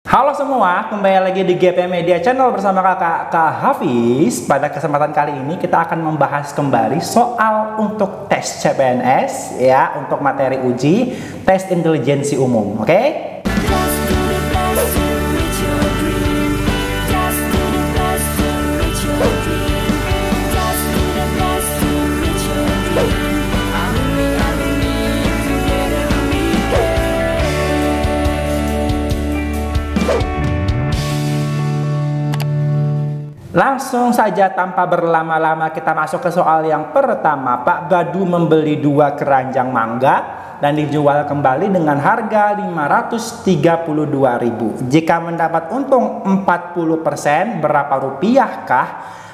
Halo semua, kembali lagi di GP Media Channel bersama kakak Kak Hafiz. Pada kesempatan kali ini kita akan membahas kembali soal untuk tes CPNS ya, untuk materi uji tes intelijensi umum, oke? Langsung saja tanpa berlama-lama kita masuk ke soal yang pertama. Pak Badu membeli 2 keranjang mangga dan dijual kembali dengan harga 532.000. Jika mendapat untung 40%, berapa rupiahkah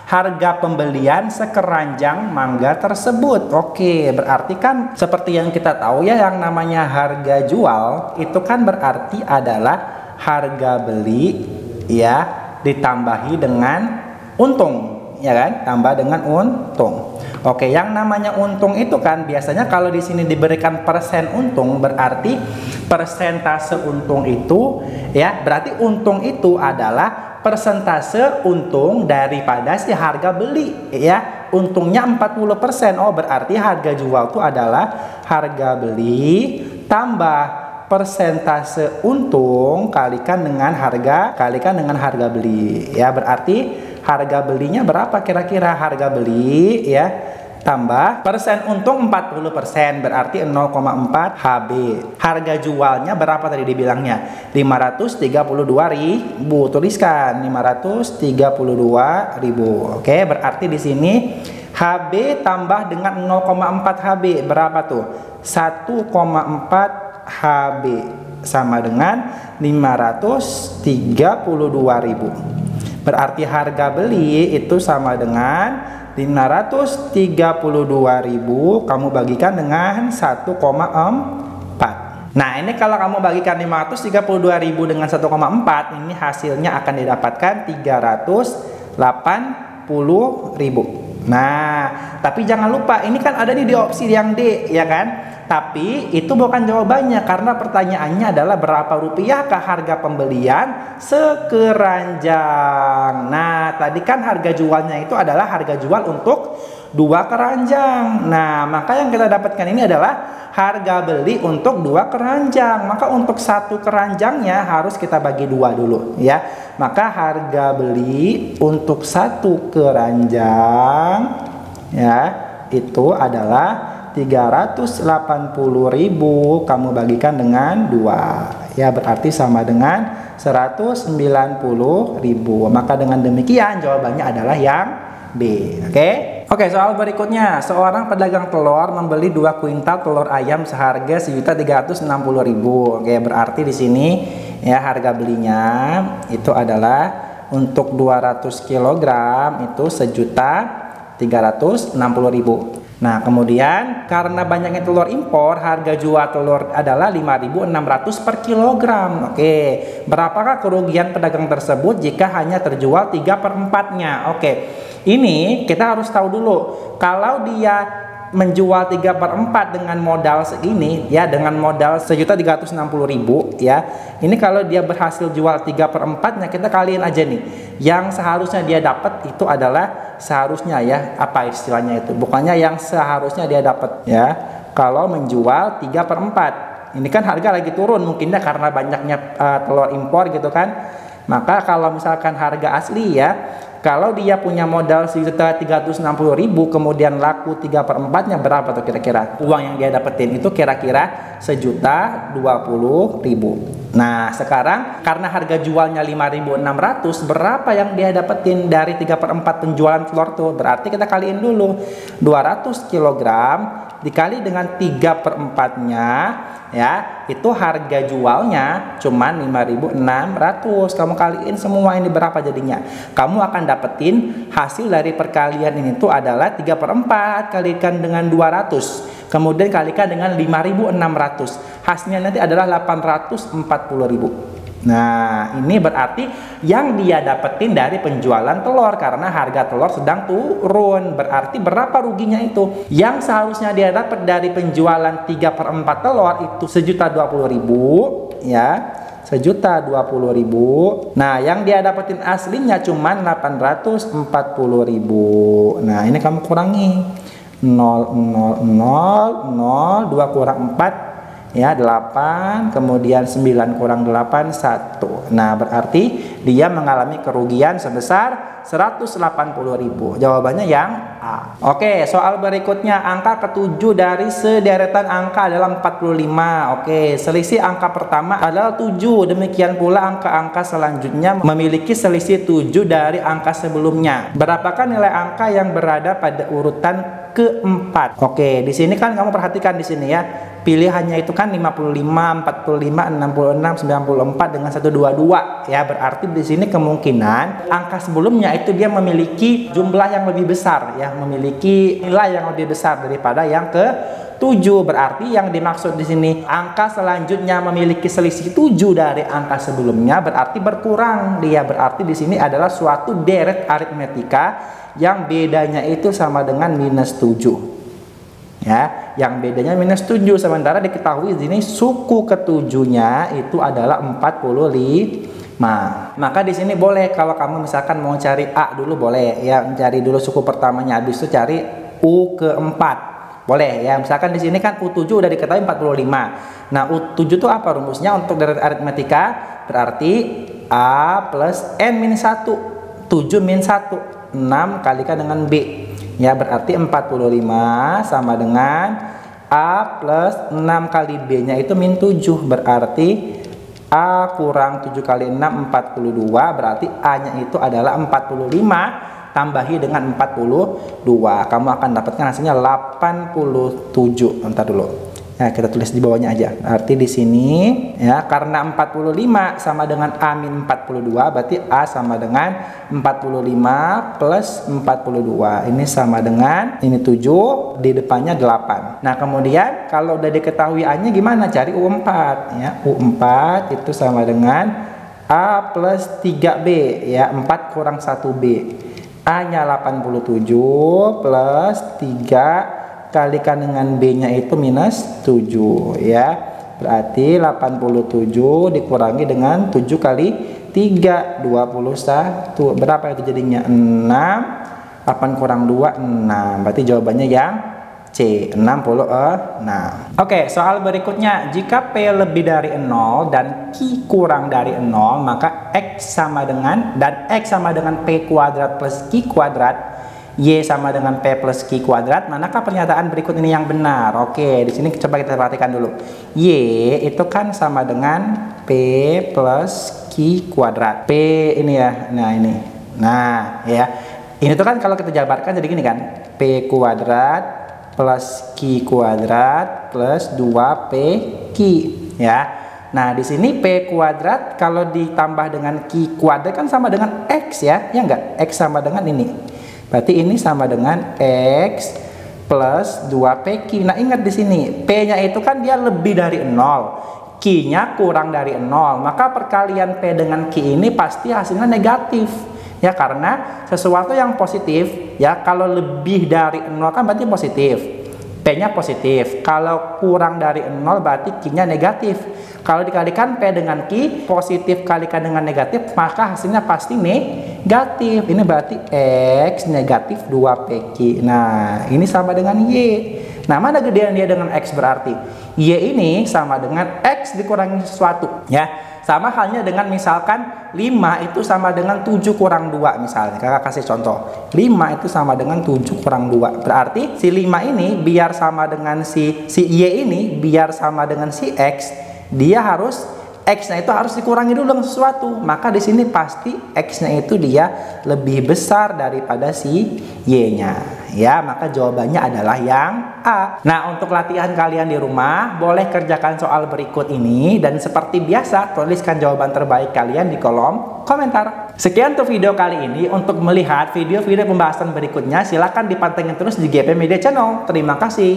harga pembelian sekeranjang mangga tersebut? Oke, berarti kan seperti yang kita tahu ya, yang namanya harga jual itu kan berarti adalah harga beli ya ditambahi dengan untung, ya kan? Tambah dengan untung. Oke, yang namanya untung itu kan biasanya kalau di sini diberikan persen untung, berarti persentase untung itu ya, berarti untung itu adalah persentase untung daripada si harga beli ya. Untungnya 40%. Oh, berarti harga jual itu adalah harga beli tambah persentase untung kalikan dengan harga beli ya. Berarti harga belinya berapa kira-kira? Harga beli ya tambah persen untung 40%, berarti 0,4 HB. Harga jualnya berapa tadi dibilangnya? 532.000. Tuliskan 532.000. Oke, berarti di sini HB tambah dengan 0,4 HB berapa tuh? 1,4 HB sama dengan 532.000. Berarti harga beli itu sama dengan 532.000 kamu bagikan dengan 1,4. Nah, ini kalau kamu bagikan 532.000 dengan 1,4, ini hasilnya akan didapatkan 380.000. Nah, tapi jangan lupa ini kan ada di opsi yang D ya kan? Tapi itu bukan jawabannya, karena pertanyaannya adalah berapa rupiahkah harga pembelian sekeranjang. Nah, tadi kan harga jualnya itu adalah harga jual untuk 2 keranjang. Nah, maka yang kita dapatkan ini adalah harga beli untuk 2 keranjang. Maka untuk 1 keranjangnya harus kita bagi 2 dulu ya. Maka harga beli untuk 1 keranjang ya itu adalah 380.000 kamu bagikan dengan 2 ya, berarti sama dengan 190.000. Maka dengan demikian jawabannya adalah yang B. Oke, soal berikutnya. Seorang pedagang telur membeli 2 kuintal telur ayam seharga 1.360.000. Oke, berarti di sini ya harga belinya itu adalah untuk 200 kg itu 1.360.000. Nah, kemudian karena banyaknya telur impor, harga jual telur adalah 5.600 per kilogram. Oke, berapakah kerugian pedagang tersebut jika hanya terjual 3/4-nya? Oke, ini kita harus tahu dulu. Kalau dia menjual 3/4 dengan modal segini ya, dengan modal 1.360.000 ya, ini kalau dia berhasil jual 3/4-nya, kita kaliin aja nih. Yang seharusnya dia dapat itu adalah seharusnya ya, apa istilahnya itu, bukannya yang seharusnya dia dapat ya, kalau menjual 3/4. Ini kan harga lagi turun mungkinnya karena banyaknya telur impor gitu kan. Maka kalau misalkan harga asli ya, kalau dia punya modal 1.360.000 kemudian laku 3/4-nya, berapa tuh kira-kira uang yang dia dapetin? Itu kira-kira 1.020.000. Nah, sekarang karena harga jualnya 5.600, berapa yang dia dapetin dari 3/4 penjualan telur tuh? Berarti kita kaliin dulu 200 kg dikali dengan 3/4-nya ya, itu harga jualnya cuman 5.600. Kamu kaliin semua ini berapa jadinya? Kamu akan dapetin hasil dari perkalian ini tuh adalah 3/4 kalikan dengan 200 kemudian kalikan dengan 5.600, hasilnya nanti adalah 840.000. Nah, ini berarti yang dia dapetin dari penjualan telur, karena harga telur sedang turun. Berarti berapa ruginya itu? Yang seharusnya dia dapat dari penjualan 3/4 telur itu 1.020.000 ya. 1.020.000. Nah, yang dia dapetin aslinya cuman 840.000. Nah, ini kamu kurangi 0, 0, 0, 0, 2 kurang 4 ya 8, kemudian 9 kurang 8 1. Nah, berarti dia mengalami kerugian sebesar 180.000. Jawabannya yang A. Oke, soal berikutnya, angka ketujuh dari sederetan angka adalah 45. Oke, selisih angka pertama adalah 7. Demikian pula angka-angka selanjutnya memiliki selisih 7 dari angka sebelumnya. Berapakah nilai angka yang berada pada urutan keempat? Oke, di sini kan kamu perhatikan di sini ya. Pilihannya itu kan 55, 45, 66, 94 dengan 122 ya. Berarti di sini kemungkinan angka sebelumnya itu dia memiliki jumlah yang lebih besar ya, memiliki nilai yang lebih besar daripada yang ke 7. Berarti yang dimaksud di sini angka selanjutnya memiliki selisih 7 dari angka sebelumnya, berarti berkurang dia. Berarti di sini adalah suatu deret aritmetika yang bedanya itu sama dengan minus 7. Ya, yang bedanya minus 7, sementara diketahui di sini suku ketujuhnya itu adalah 45. Maka di sini boleh kalau kamu misalkan mau cari A dulu boleh ya, cari dulu suku pertamanya, habis itu cari U keempat. Boleh ya, misalkan di sini kan U7 udah diketahui 45. Nah, U7 itu apa rumusnya untuk deret aritmetika? Berarti A plus N minus 1. 7 min 1. 6 kalikan dengan B. Ya, berarti 45 sama dengan A plus 6 kali B-nya itu min 7. Berarti A kurang 7 kali 6, 42. Berarti A-nya itu adalah 45. Tambahi dengan 42. Kamu akan dapatkan hasilnya 87. Bentar dulu. Nah, kita tulis di bawahnya aja. Arti di sini ya, karena 45 sama dengan A min 42, berarti A sama dengan 45 plus 42. Ini sama dengan ini 7, di depannya 8. Nah, kemudian kalau udah diketahui A-nya gimana? Cari U4 ya. U4 itu sama dengan A plus 3B ya, 4 kurang 1B. A-nya 87 plus 3 kalikan dengan B-nya itu minus 7 ya. Berarti 87 dikurangi dengan 7 kali 3 21. Berapa itu jadinya? 6. 8 kurang 2 6. Berarti jawabannya yang C, 66. Oke, soal berikutnya, jika P lebih dari 0 dan Q kurang dari 0, maka X sama dengan P kuadrat plus Q kuadrat, Y sama dengan P plus Q kuadrat. Manakah pernyataan berikut ini yang benar? Oke, di sini coba kita perhatikan dulu. Y itu kan sama dengan P plus Q kuadrat. P ini ya. Nah, ini. Nah, ya. Ini tuh kan kalau kita jabarkan jadi gini kan. P kuadrat plus Q kuadrat plus 2PQ ya. Nah, di sini P kuadrat kalau ditambah dengan Q kuadrat kan sama dengan X ya. Ya enggak? X sama dengan ini. Berarti ini sama dengan X plus 2PQ. Nah, ingat di sini P-nya itu kan dia lebih dari 0, Q-nya kurang dari 0. Maka perkalian P dengan Q ini pasti hasilnya negatif. Ya, karena sesuatu yang positif ya, kalau lebih dari 0 kan berarti positif, P-nya positif. Kalau kurang dari 0 berarti Q-nya negatif. Kalau dikalikan P dengan Q, positif kalikan dengan negatif, maka hasilnya pasti negatif. Ini berarti X negatif 2PQ. Nah, ini sama dengan Y. Nah, mana gedean dia dengan X berarti? Y ini sama dengan X dikurangi sesuatu ya. Sama halnya dengan misalkan 5 itu sama dengan 7 kurang 2 misalnya. Kakak kasih contoh. 5 itu sama dengan 7 kurang 2. Berarti si 5 ini biar sama dengan si Y ini, biar sama dengan si X, dia harus X-nya itu harus dikurangi dulu dengan sesuatu. Maka di sini pasti X-nya itu dia lebih besar daripada si Y-nya. Ya, maka jawabannya adalah yang A. Nah, untuk latihan kalian di rumah, boleh kerjakan soal berikut ini. Dan seperti biasa, tuliskan jawaban terbaik kalian di kolom komentar. Sekian untuk video kali ini. Untuk melihat video-video pembahasan berikutnya, silahkan dipantengin terus di GP Media Channel. Terima kasih.